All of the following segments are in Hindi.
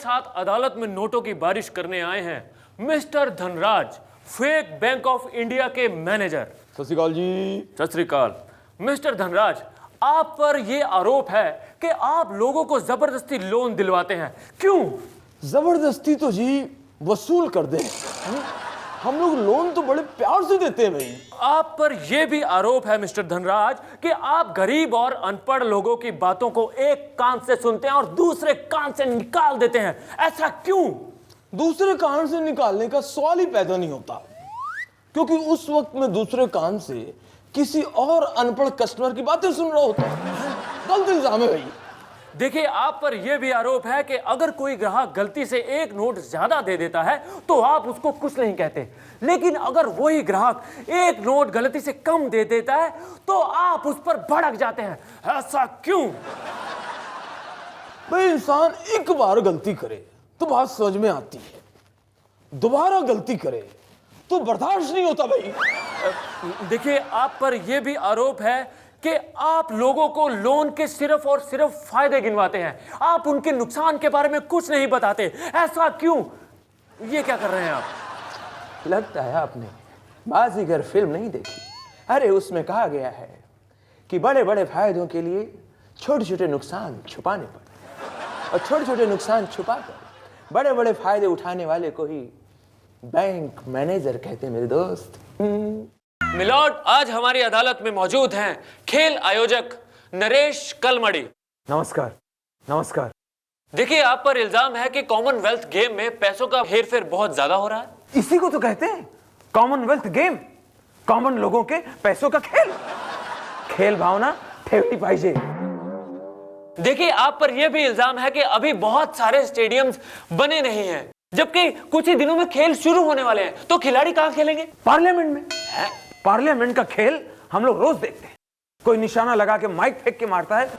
साथ अदालत में नोटों की बारिश करने आए हैं mister Dhanraj, fake bank of India के मैनेजर। सत श्री अकाल जी। सत श्री अकाल। मिस्टर धनराज, आप पर यह आरोप है कि आप लोगों को जबरदस्ती लोन दिलवाते हैं। क्यों? जबरदस्ती तो जी वसूल कर दे। हम लोग लोन तो बड़े प्यार से देते हैं भाई। आप पर यह भी आरोप है मिस्टर धनराज कि आप गरीब और अनपढ़ लोगों की बातों को एक कान से सुनते हैं और दूसरे कान से निकाल देते हैं। ऐसा क्यों? दूसरे कान से निकालने का सवाल ही पैदा नहीं होता, क्योंकि उस वक्त मैं दूसरे कान से किसी और अनपढ़ कस्टमर की बातें सुन रहा होता। गलत इल्जाम है भाई। देखिए, आप पर यह भी आरोप है कि अगर कोई ग्राहक गलती से एक नोट ज्यादा दे देता है तो आप उसको कुछ नहीं कहते, लेकिन अगर वही ग्राहक एक नोट गलती से कम दे देता है तो आप उस पर भड़क जाते हैं। ऐसा क्यों? भाई, इंसान एक बार गलती करे तो बात समझ में आती है, दोबारा गलती करे तो बर्दाश्त नहीं होता भाई। देखिए, आप पर यह भी आरोप है कि आप लोगों को लोन के सिर्फ और सिर्फ फायदे गिनवाते हैं, आप उनके नुकसान के बारे में कुछ नहीं बताते। ऐसा क्यों? ये क्या कर रहे हैं आप? लगता है आपने बाजीगर फिल्म नहीं देखी। अरे उसमें कहा गया है कि बड़े बड़े फायदों के लिए छोटे छोटे नुकसान छुपाने पड़ते, और छोटे छोटे नुकसान छुपाकर बड़े बड़े फायदे उठाने वाले को ही बैंक मैनेजर कहते हैं मेरे दोस्त। मिलॉर्ड, आज हमारी अदालत में मौजूद हैं खेल आयोजक नरेश कलमड़ी। नमस्कार। नमस्कार। देखिए, आप पर इल्जाम है कि कॉमनवेल्थ गेम में पैसों का हेरफेर बहुत ज्यादा हो रहा है। इसी को तो कहते हैं कॉमनवेल्थ गेम, कॉमन लोगों के पैसों का खेल। खेल भावना ठेवली पाहिजे। देखिए, आप पर यह भी इल्जाम है कि अभी बहुत सारे स्टेडियम्स बने नहीं हैं, जबकि कुछ ही दिनों में खेल शुरू होने वाले हैं, तो खिलाड़ी कहां खेलेंगे? पार्लियामेंट में। पार्लियामेंट का खेल हम लोग रोज देखते हैं। कोई निशाना लगा के माइक फेंक के मारता है,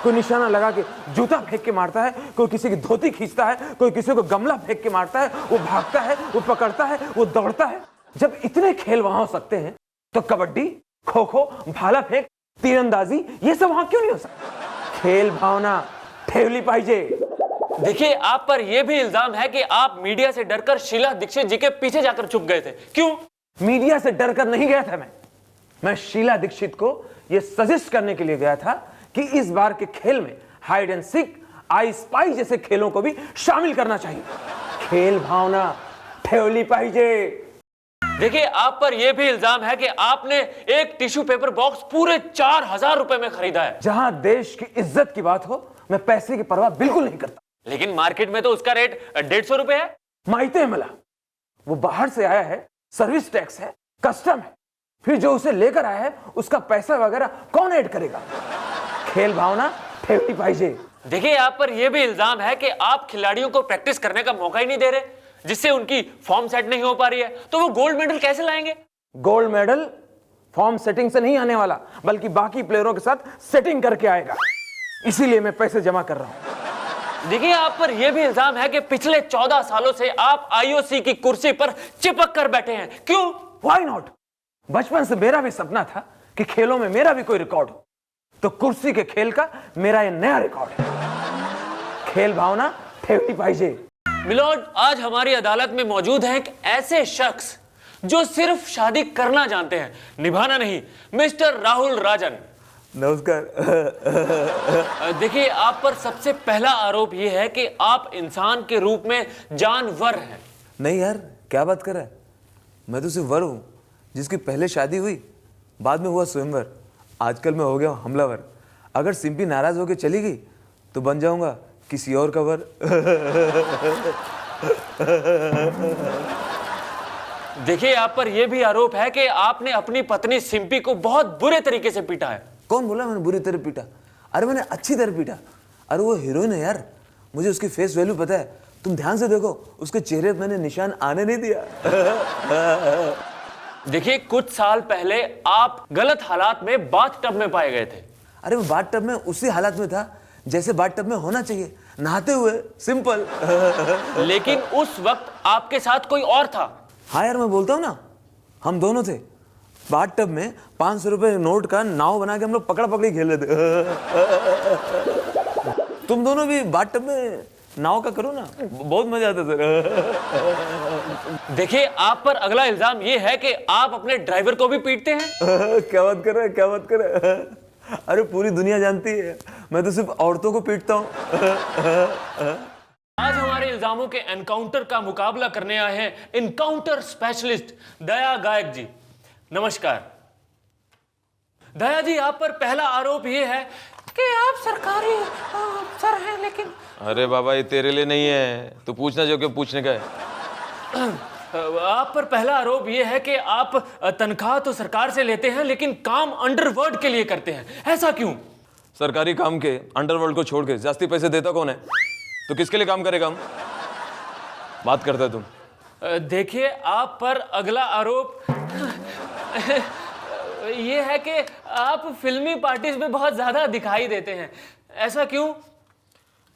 कोई निशाना लगा के जूता फेंक के मारता है, कोई किसी की धोती खींचता है, कोई किसी को गमला फेंक के मारता है, वो भागता है, वो पकड़ता है, वो दौड़ता है। जब इतने खेल वहां हो सकते हैं तो कबड्डी, खो खो, भाला फेंक, तीरंदाजी, ये सब वहां क्यों नहीं हो सकता? खेल भावना ठेवली पाहिजे। देखिए, आप पर यह भी इल्जाम है कि आप मीडिया से डरकर शीला दीक्षित जी के पीछे जाकर छुप गए थे। क्यों? मीडिया से डरकर नहीं गया था मैं शीला दीक्षित को यह सजेस्ट करने के लिए गया था कि इस बार के खेल में hide and seek, I spy जैसे खेलों को भी शामिल करना चाहिए। खेल भावना ठेवली पाहिजे। देखिए, आप पर यह भी इल्जाम है कि आपने एक टिश्यू पेपर बॉक्स पूरे 4000 रुपए में खरीदा है। जहां देश की इज्जत की बात हो, मैं पैसे की परवाह बिल्कुल नहीं करता। लेकिन मार्केट में तो उसका रेट 150 रुपए है। माइते मला, वो बाहर से आया है, सर्विस टैक्स है, कस्टम है, फिर जो उसे लेकर आया है उसका पैसा वगैरह कौन ऐड करेगा? खेल भावना ठेवली पाहिजे। देखिए, आप पर यह भी इल्जाम है कि आप खिलाड़ियों को प्रैक्टिस करने का मौका ही नहीं दे रहे, जिससे उनकी फॉर्म सेट नहीं हो पा रही है, तो वो गोल्ड मेडल कैसे लाएंगे? गोल्ड मेडल फॉर्म सेटिंग से नहीं आने वाला, बल्कि बाकी प्लेयरों के साथ सेटिंग करके आएगा। इसीलिए मैं पैसे जमा कर रहा हूं। देखिए, आप पर यह भी इल्जाम है कि पिछले 14 सालों से आप आईओसी की कुर्सी पर चिपक कर बैठे हैं। क्यों? Why not? बचपन से मेरा भी सपना था कि खेलों में मेरा भी कोई रिकॉर्ड हो, तो कुर्सी के खेल का मेरा ये नया रिकॉर्ड है। खेल भावना ठेवली पाहिजे। मिलॉर्ड, आज हमारी अदालत में मौजूद हैं एक ऐसे शख्स जो सिर्फ शादी करना जानते हैं, निभाना नहीं, मिस्टर राहुल राजन। नमस्कार। देखिए, आप पर सबसे पहला आरोप यह है कि आप इंसान के रूप में जानवर हैं। नहीं यार, क्या बात कर रहा है? मैं तो सिर्फ वर हूँ जिसकी पहले शादी हुई, बाद में हुआ स्वयंवर। आजकल मैं हो गया हमलावर। अगर सिंपी नाराज होकर चली गई तो बन जाऊंगा किसी और का वर। देखिए, आप पर यह भी आरोप है कि आपने अपनी पत्नी सिंपी को बहुत बुरे तरीके से पीटा है। कौन बोला मैंने बुरी तरह पीटा? अरे मैंने अच्छी तरह पीटा। अरे वो हीरोइन है यार, मुझे उसकी फेस वैल्यू पता है। तुम ध्यान से देखो, उसके चेहरे पे मैंने निशान आने नहीं दिया। देखिए, कुछ साल पहले आप गलत हालात में बाथटब में पाए गए थे। अरे वो बाथटब में उसी हालत में था जैसे बाथटब में होना चाहिए, नहाते हुए, सिंपल। लेकिन उस वक्त आपके साथ कोई और था। हाँ यार, मैं बोलता हूँ ना, हम दोनों थे बाथटब में। 500 रुपए नोट का नाव बना के हम लोग पकड़ा पकड़ी खेल रहे थे। तुम दोनों भी बाथटब में नाव का करो ना, बहुत मजा आता सर। देखिए, आप पर अगला इल्जाम ये है कि आप अपने ड्राइवर को भी पीटते हैं। क्या बात कर रहे हैं, क्या बात कर रहे हैं? अरे पूरी दुनिया जानती है मैं तो सिर्फ औरतों को पीटता हूँ। आज हमारे इल्जामों के एनकाउंटर का मुकाबला करने आए हैं इनकाउंटर स्पेशलिस्ट दया गायक जी। नमस्कार दया जी, आप पर पहला आरोप ये है कि आप सरकारी अफसर हैं, लेकिन अरे बाबा, ये तेरे लिए नहीं है, तू पूछना जो कि पूछने का है। आप पर पहला आरोप ये है कि आप तनख्वाह तो सरकार से लेते हैं, लेकिन काम अंडरवर्ल्ड के लिए करते हैं। ऐसा क्यों? सरकारी काम के अंडरवर्ल्ड को छोड़ के जास्ती पैसे देता कौन है? तो किसके लिए काम करेगा? हम बात करता है तुम। देखिए, आप पर अगला आरोप ये है कि आप फिल्मी पार्टीज में बहुत ज्यादा दिखाई देते हैं। ऐसा क्यों?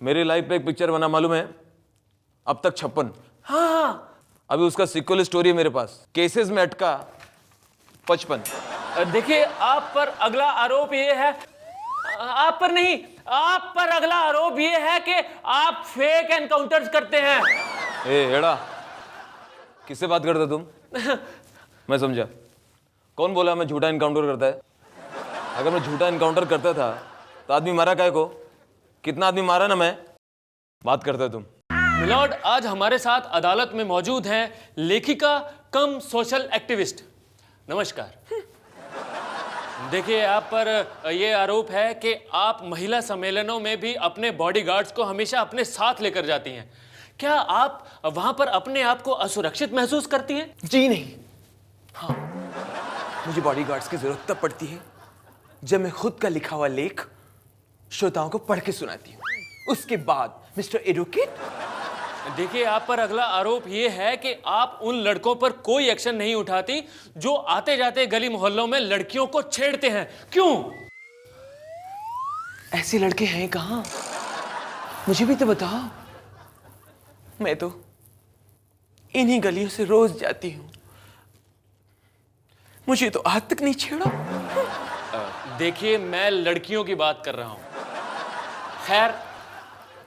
मेरी लाइफ पे एक पिक्चर बना, मालूम है? अब तक 56। हाँ, अभी उसका सिक्वल स्टोरी है मेरे पास, केसेस में अटका 55। देखिए, आप पर अगला आरोप ये है, आप पर नहीं, आप पर अगला आरोप ये है कि आप फेक एनकाउंटर्स करते हैं। ए हेड़ा, किससे बात करता तुम? मैं समझा, कौन बोला मैं झूठा एनकाउंटर करता है? अगर मैं झूठा एनकाउंटर करता था तो आदमी मारा काहे को? कितना आदमी मारा ना मैं? बात करता है तुम। मिलॉर्ड, आज हमारे साथ अदालत में मौजूद हैं लेखिका कम सोशल एक्टिविस्ट। नमस्कार। देखिए, आप पर यह आरोप है कि आप महिला सम्मेलनों में भी अपने बॉडीगार्ड्स को हमेशा अपने साथ लेकर जाती हैं। क्या आप वहां पर अपने आप को असुरक्षित महसूस करती हैं? जी नहीं। हाँ, मुझे बॉडीगार्ड्स की जरूरत तब पड़ती है जब मैं खुद का लिखा हुआ लेख श्रोताओं को पढ़ के सुनाती हूँ। उसके बाद मिस्टर एडवोकेट। देखिए, आप पर अगला आरोप यह है कि आप उन लड़कों पर कोई एक्शन नहीं उठाती जो आते जाते गली मोहल्लों में लड़कियों को छेड़ते हैं। क्यों? ऐसे लड़के हैं कहाँ? मुझे भी तो बताओ। मैं तो इन्हीं गलियों से रोज जाती हूँ, मुझे तो आज तक नहीं छेड़ा। देखिए, मैं लड़कियों की बात कर रहा हूं। खैर,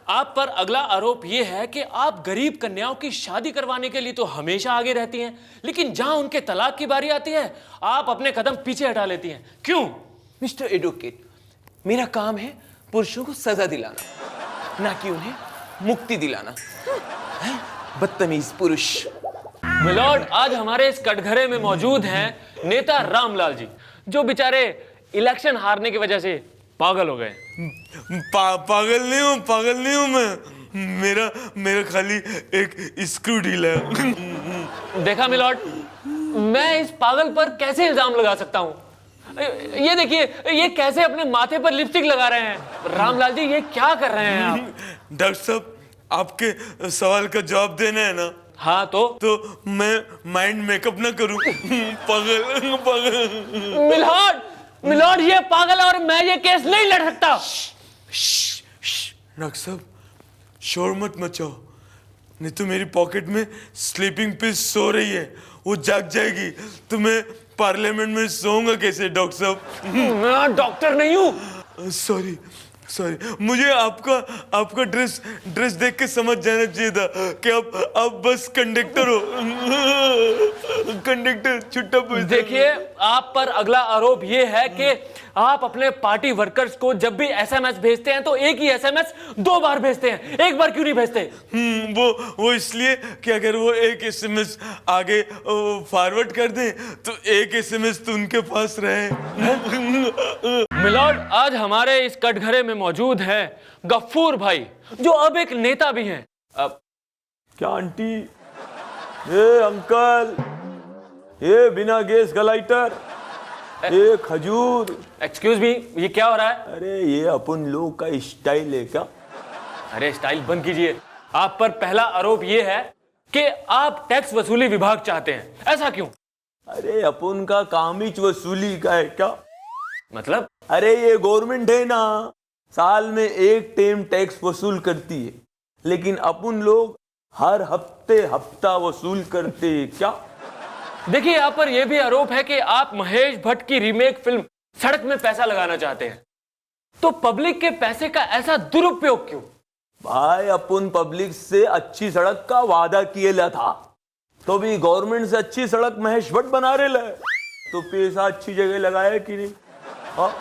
आप पर अगला आरोप यह है कि आप गरीब कन्याओं की शादी करवाने के लिए तो हमेशा आगे रहती हैं, लेकिन जहां उनके तलाक की बारी आती है आप अपने कदम पीछे हटा लेती हैं। क्यों? मिस्टर एडवोकेट, मेरा काम है पुरुषों को सजा दिलाना, ना कि उन्हें मुक्ति दिलाना। बदतमीज पुरुष। मिलॉर्ड, आज हमारे इस कटघरे में मौजूद हैं नेता रामलाल जी, जो बेचारे इलेक्शन हारने की वजह से पागल हो गए। पागल नहीं हूं मैं। मेरा खाली एक स्क्रू ढील है। देखा मिलॉर्ड, मैं इस पागल पर कैसे इल्जाम लगा सकता हूं? ये देखिए, ये कैसे अपने माथे पर लिपस्टिक लगा रहे हैं। रामलाल जी, ये क्या कर रहे हैं आप? डॉक्टर साहब, आपके सवाल का जवाब देना है ना? हाँ, तो मैं माइंड मेकअप ना करूं। पागल। मिलॉर्ड, ये पागल है और मैं ये केस नहीं लड़ सकता। डॉक्टर साहब, शोर मत मचाओ, नहीं तो मेरी पॉकेट में स्लीपिंग पिल्स सो रही है, वो जाग जाएगी तो मैं पार्लियामेंट में सोऊंगा कैसे? डॉक्टर साहब, मैं डॉक्टर नहीं हूं। सॉरी, मुझे आपका ड्रेस देख के समझ जाना चाहिए था कि आप बस कंडक्टर हो। कंडक्टर छुट्टा पूछता। देखिए, आप पर अगला आरोप यह है कि आप अपने पार्टी वर्कर्स को जब भी एसएमएस भेजते हैं तो एक ही एसएमएस 2 बार भेजते हैं। एक बार क्यों नहीं भेजते? वो इसलिए कि अगर वो एक एसएमएस आगे फॉरवर्ड कर दें तो एक एसएमएस तो उनके पास रहे। मिलॉर्ड, आज हमारे इस कटघरे में मौजूद हैं गफ्फूर भाई, जो अब एक नेता भी हैं। अब क्या आंटी? ये अंकल, ये बिना गैस का लाइटर, ये खजूर। एक्सक्यूज मी, ये क्या हो रहा है? अरे ये अपन लोग का स्टाइल है क्या? अरे स्टाइल बंद कीजिए। आप पर पहला आरोप यह है कि आप टैक्स वसूली विभाग चाहते हैं। ऐसा क्यों? अरे अपन का काम ही वसूली का है क्या? मतलब? अरे ये गवर्नमेंट है ना, साल में एक टाइम टैक्स वसूल करती है, लेकिन अपन लोग हर हफ्ते हफ्ता वसूल करते हैं क्या? देखिए, यहाँ पर यह भी आरोप है कि आप महेश भट्ट की रीमेक फिल्म सड़क में पैसा लगाना चाहते हैं। तो पब्लिक के पैसे का ऐसा दुरुपयोग क्यों? भाई अपन पब्लिक से अच्छी सड़क का वादा किए ला था, तो भी गवर्नमेंट से अच्छी सड़क महेश भट्ट बना रहे ला, तो पैसा अच्छी जगह लगाया कि नहीं? हाँ?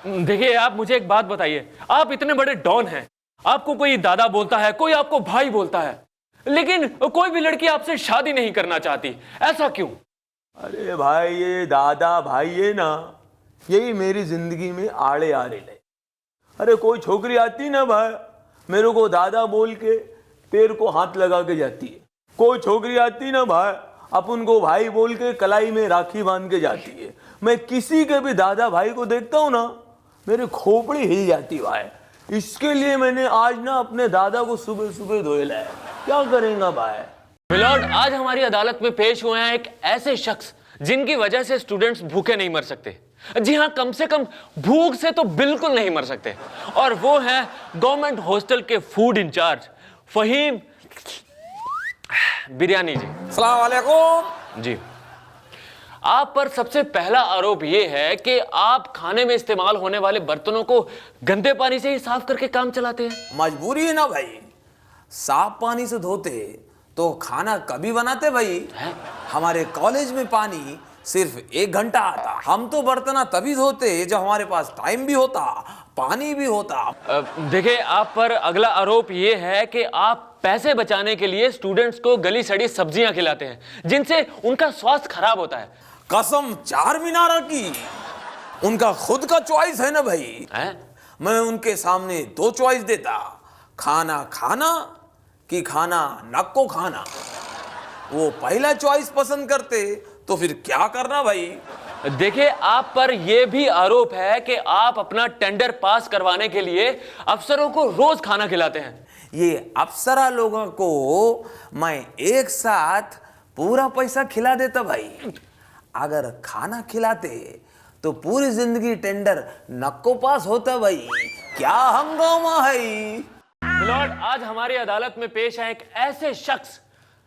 देखिए आप मुझे एक बात बताइए, आप इतने बड़े डॉन हैं, आपको कोई दादा बोलता है, कोई आपको भाई बोलता है, लेकिन कोई भी लड़की आपसे शादी नहीं करना चाहती, ऐसा क्यों? अरे भाई ये दादा भाई ये ना, यही मेरी जिंदगी में आड़े आ रहे ले। अरे कोई छोकरी आती ना भाई, मेरे को दादा बोल के पैर को हाथ लगा के जाती है। कोई छोकरी आती ना भाई, अपन को भाई बोल के कलाई में राखी बांध के जाती है। मैं किसी के भी दादा भाई को देखता हूँ ना, मेरी खोपड़ी हिल जाती भाई। इसके लिए मैंने आज ना अपने दादा को सुबह सुबह धोए लाया। क्या करेंगे भाई? मिलॉर्ड, आज हमारी अदालत में पेश हुए हैं एक ऐसे शख्स जिनकी वजह से स्टूडेंट्स भूखे नहीं मर सकते। जी हाँ, कम से कम भूख से तो बिल्कुल नहीं मर सकते, और वो हैं गवर्नमेंट हॉस्टल के फूड इंचार्ज फहीम बिरयानी जी। अस्सलाम वालेकुम। जी, आप पर सबसे पहला आरोप यह है कि आप खाने में इस्तेमाल होने वाले बर्तनों को गंदे पानी से ही साफ करके काम चलाते हैं। मजबूरी है ना भाई, साफ पानी से धोते तो खाना कभी बनाते भाई? हमारे कॉलेज में पानी सिर्फ 1 घंटा आता, हम तो बर्तन तभी धोते जब हमारे पास टाइम भी होता, पानी भी होता। देखिए, आप पर अगला आरोप यह है कि आप पैसे बचाने के लिए स्टूडेंट्स को गली सड़ी सब्जियां खिलाते हैं, जिनसे उनका स्वास्थ्य खराब होता है। कसम चार मीनारा की, उनका खुद का चॉइस है ना भाई। मैं उनके सामने 2 चॉइस देता, खाना खाना कि खाना नक्को खाना। वो पहला चॉइस पसंद करते तो फिर क्या करना भाई? देखिए, आप पर यह भी आरोप है कि आप अपना टेंडर पास करवाने के लिए अफसरों को रोज खाना खिलाते हैं। ये अप्सरा लोगों को मैं एक साथ पूरा पैसा खिला देता भाई। अगर खाना खिलाते तो पूरी जिंदगी टेंडर नक्को पास होता भाई। क्या हंगामा है। मिलॉर्ड, आज हमारी अदालत में पेश है एक ऐसे शख्स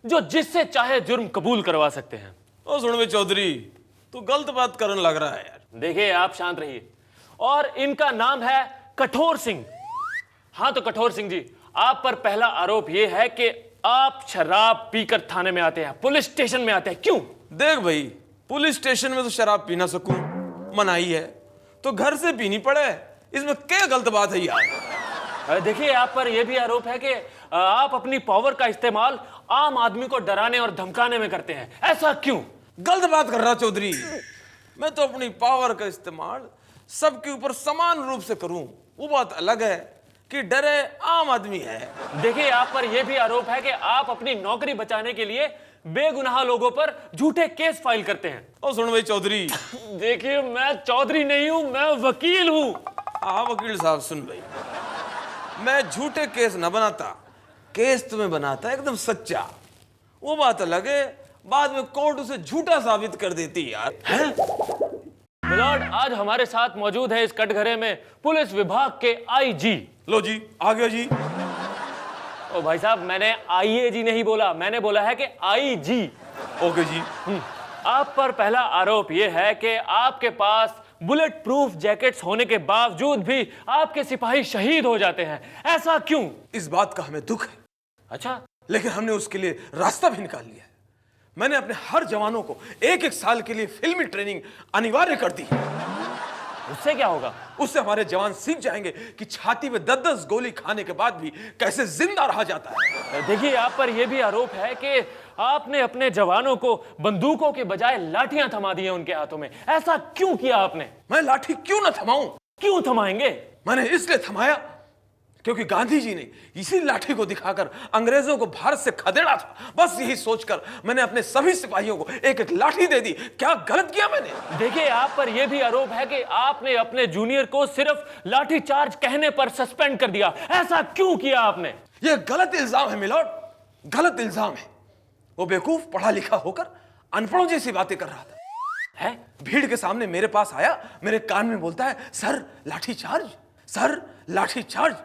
जो जिससे चाहे जुर्म कबूल करवा सकते हैं। ओ सुन बे चौधरी, तू गलत बात करने लग रहा है यार। देखिए, आप शांत रहिए। और इनका नाम है कठोर सिंह। हाँ तो कठोर सिंह जी, आप पर पहला आरोप यह है कि आप शराब पीकर थाने में आते हैं, पुलिस स्टेशन में आते हैं। क्यों? देख भाई, पुलिस स्टेशन में तो शराब पी ना सकूं, मनाही है, तो घर से पीनी पड़े, इसमें क्या गलत बात है यार? देखिए, आप पर यह भी आरोप है कि आप अपनी पावर का इस्तेमाल आम आदमी को डराने और धमकाने में करते हैं। ऐसा क्यों? गलत बात कर रहा चौधरी। मैं तो अपनी पावर का इस्तेमाल सबके ऊपर समान रूप से करूं, वो बात अलग है कि डरे आम आदमी है। देखिए, आप पर यह भी आरोप है कि आप अपनी नौकरी बचाने के लिए बेगुनाह लोगों पर झूठे केस फाइल करते हैं। ओ सुन भाई चौधरी। देखिए, मैं चौधरी नहीं हूं, मैं वकील हूं। हाँ वकील साहब, सुन भाई, मैं झूठे केस न बनाता, केस तुम्हें बनाता एकदम सच्चा। वो बात अलग है, बाद में कोर्ट उसे झूठा साबित कर देती यार। मिलॉर्ड, आज हमारे साथ मौजूद है इस कटघरे में पुलिस विभाग के आईजी। लो जी, आ गया जी। ओ भाई साहब, मैंने आईएजी नहीं बोला, मैंने बोला है कि आईजी। ओके जी। आप पर पहला आरोप यह है कि आपके पास बुलेट प्रूफ जैकेट्स होने के बावजूद भी आपके सिपाही शहीद हो जाते हैं। ऐसा क्यों? इस बात का हमें दुख है, अच्छा, लेकिन हमने उसके लिए रास्ता भी निकाल लिया है। मैंने अपने हर जवानों को 1-1 साल के लिए फिल्मी ट्रेनिंग अनिवार्य कर दी है। उससे क्या होगा? उससे हमारे जवान सीख जाएंगे कि छाती में 10-10 गोली खाने के बाद भी कैसे जिंदा रहा जाता है। देखिए, आप पर यह भी आरोप है कि आपने अपने जवानों को बंदूकों के बजाय लाठियां थमा दी हैं उनके हाथों में। ऐसा क्यों किया आपने? मैं लाठी क्यों ना थमाऊं? क्यों थमाएंगे? मैंने इसलिए थमाया क्योंकि गांधी जी ने इसी लाठी को दिखाकर अंग्रेजों को भारत से खदेड़ा था। बस यही सोचकर मैंने अपने सभी सिपाहियों को 1-1 लाठी दे दी। क्या गलत किया मैंने? देखिए, आप पर यह भी आरोप है कि आपने अपने जूनियर को सिर्फ लाठी चार्ज कहने पर सस्पेंड कर दिया। ऐसा क्यों किया आपने? यह गलत इल्जाम है मिलॉर्ड, गलत इल्जाम है। वो बेवकूफ पढ़ा लिखा होकर अनपढ़ों जैसी बातें कर रहा था। भीड़ के सामने मेरे पास आया, मेरे कान में बोलता है, सर लाठी चार्ज, सर लाठी चार्ज।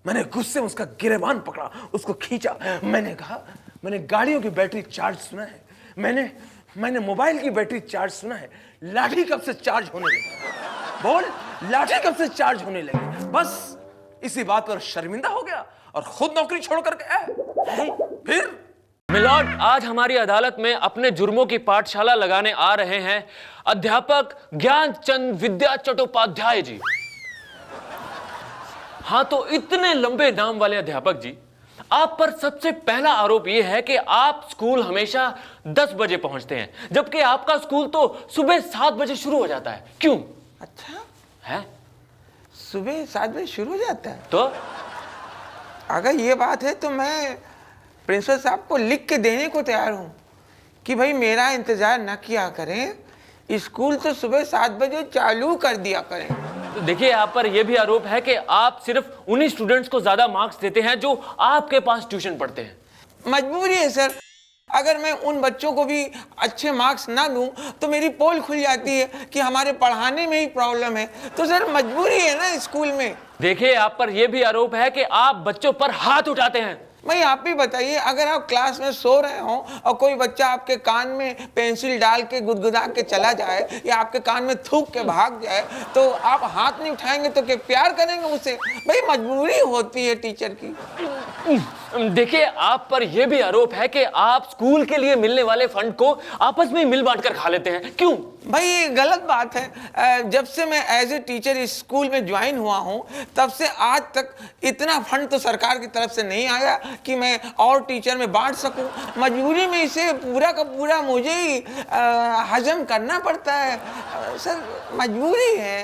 मैंने गुस्से में उसका गिरेबान पकड़ा, उसको खींचा। मैंने कहा, मैंने गाड़ियों की बैटरी चार्ज सुना है, मैंने मोबाइल की बैटरी चार्ज सुना है, लाठी कब से चार्ज होने लगी? बोल, लाठी कब से चार्ज होने लगी? बस इसी बात पर शर्मिंदा हो गया और खुद नौकरी छोड़ करके आए। फिर मिलॉर्ड, आज हमारी अदालत में अपने जुर्मों की पाठशाला लगाने आ रहे हैं अध्यापक ज्ञानचंद विद्या चट्टोपाध्याय जी। हाँ, तो इतने लंबे नाम वाले अध्यापक जी, आप पर सबसे पहला आरोप यह है कि आप स्कूल हमेशा 10 बजे पहुंचते हैं, जबकि आपका स्कूल तो सुबह 7 बजे शुरू हो जाता है। क्यों? अच्छा, है? सुबह 7 बजे शुरू हो जाता है? तो अगर ये बात है तो मैं प्रिंसिपल साहब को लिख के देने को तैयार हूँ कि भाई मेरा इंतजार न किया करें, स्कूल तो सुबह 7 बजे चालू कर दिया करें। तो देखिए, आप पर यह भी आरोप है कि आप सिर्फ उन्हीं स्टूडेंट्स को ज्यादा मार्क्स देते हैं जो आपके पास ट्यूशन पढ़ते हैं। मजबूरी है सर, अगर मैं उन बच्चों को भी अच्छे मार्क्स ना दूं तो मेरी पोल खुल जाती है कि हमारे पढ़ाने में ही प्रॉब्लम है। तो सर मजबूरी है ना स्कूल में। देखिए, आप पर यह भी आरोप है कि आप बच्चों पर हाथ उठाते हैं। भाई आप भी बताइए, अगर आप क्लास में सो रहे हो और कोई बच्चा आपके कान में पेंसिल डाल के गुदगुदा के चला जाए या आपके कान में थूक के भाग जाए तो आप हाथ नहीं उठाएंगे तो क्या प्यार करेंगे उससे? भाई मजबूरी होती है टीचर की। देखिए, आप पर यह भी आरोप है कि आप स्कूल के लिए मिलने वाले फंड को आपस में मिल बांट कर खा लेते हैं। क्यों? भाई ये गलत बात है। जब से मैं एज ए टीचर इस स्कूल में ज्वाइन हुआ हूँ तब से आज तक इतना फंड तो सरकार की तरफ से नहीं आया कि मैं और टीचर में बांट सकूं। मजबूरी में इसे पूरा का पूरा मुझे ही हजम करना पड़ता है। सर मजबूरी है।